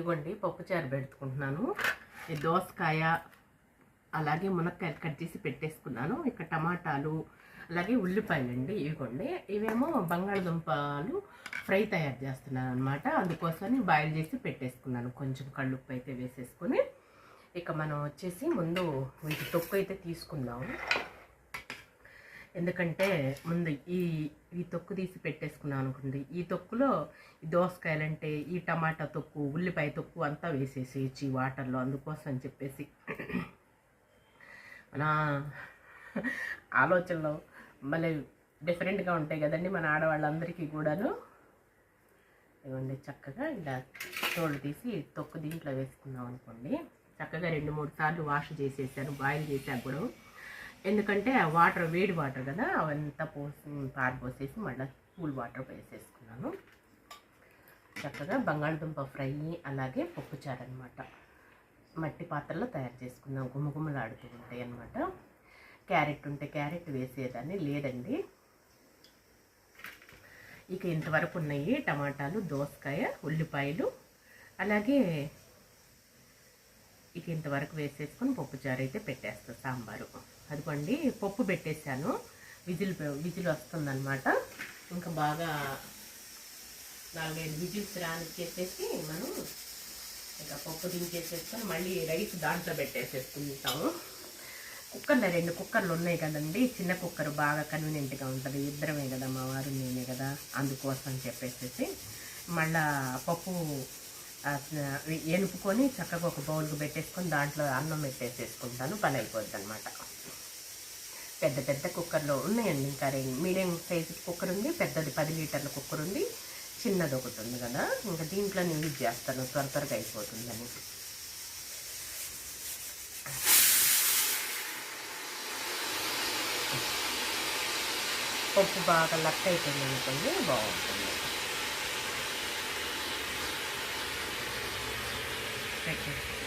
ఇదిగోండి పప్పుచారు పెట్టుకుంటున్నాను. ఈ దోసకాయ అలాగే మునక్కాయలు కట్ చేసి పెట్టేసుకున్నాను. ఇక్కడ టమాటాలు అలాగే ఉల్లిపాయలండి ఇవిగోండి. ఇవేమో బంగాళదుంపలు ఫ్రై తయారు చేస్తున్నాను అనమాట. అందుకోసమని బాయిల్ చేసి పెట్టేసుకున్నాను. కొంచెం కళ్ళుప్పు అయితే వేసేసుకొని ఇక మనం వచ్చేసి ముందు వీటి తొక్కు అయితే తీసుకుందాము. ఎందుకంటే ముందు ఈ తొక్కు తీసి పెట్టేసుకున్నాను అనుకోండి. ఈ తొక్కులో ఈ దోసకాయలంటే ఈ టమాటా తొక్కు ఉల్లిపాయ తొక్కు అంతా వేసేసేయచ్చు ఈ వాటర్లో. అందుకోసం అని చెప్పేసి మన ఆలోచనలో మళ్ళీ డిఫరెంట్గా ఉంటాయి కదండి మన ఆడవాళ్ళందరికీ కూడాను. ఇవ్వండి చక్కగా ఇలా తోడు తీసి తొక్కు దీంట్లో వేసుకున్నాం అనుకోండి. చక్కగా 2-3 సార్లు వాష్ చేసేసాను, బాయిల్ చేశాక కూడా. ఎందుకంటే ఆ వాటర్ వేడి వాటర్ కదా, అవంతా పారిపోసేసి మళ్ళీ కూల్ వాటర్ వేసేసుకున్నాను. చక్కగా బంగాళదుంప ఫ్రై అలాగే పప్పుచారు అనమాట. మట్టి పాత్రలో తయారు చేసుకున్నాం, గుమ్మగుమ్మలాడుతూ ఉంటాయి అన్నమాట. క్యారెట్ ఉంటే క్యారెట్ వేసేదాన్ని, లేదండి. ఇక ఇంతవరకు ఉన్నాయి టమాటాలు, దోసకాయ, ఉల్లిపాయలు అలాగే ఇక ఇంతవరకు వేసేసుకొని పప్పుచారు అయితే పెట్టేస్తాను. సాంబారు అదిగోండి పప్పు పెట్టేశాను, విజిల్ వస్తుందన్నమాట. ఇంకా బాగా 4-5 విజిల్స్ రానిచ్చేసేసి మనం ఇంకా పప్పు దించేసేసుకొని మళ్ళీ రైస్ దాంట్లో పెట్టేసేసుకుంటాము. కుక్కర్లో 2 కుక్కర్లు ఉన్నాయి కదండి. చిన్న కుక్కర్ బాగా కన్వీనియంట్గా ఉంటుంది, ఇద్దరమే కదా, మా వారు నేనే కదా. అందుకోసం చెప్పేసేసి మళ్ళా పప్పు ఎనుపుకొని చక్కగా ఒక బౌల్కి పెట్టేసుకొని దాంట్లో అన్నం పెట్టేసేసుకుంటాను, పని అయిపోద్ది అనమాట. పెద్ద కుక్కర్లో ఉన్నాయండి. ఇంకా మీడియం సైజు కుక్కర్ ఉంది, పెద్దది 10 లీటర్ల కుక్కర్ ఉంది, చిన్నది ఒకటి ఉంది కదా. ఇంకా దీంట్లో నేను యూజ్ చేస్తాను, త్వరగా అయిపోతుందని. పప్పు బాగా లక్ అయిపోయింది అనుకోండి, బాగుంటుంది. పెట్టేసి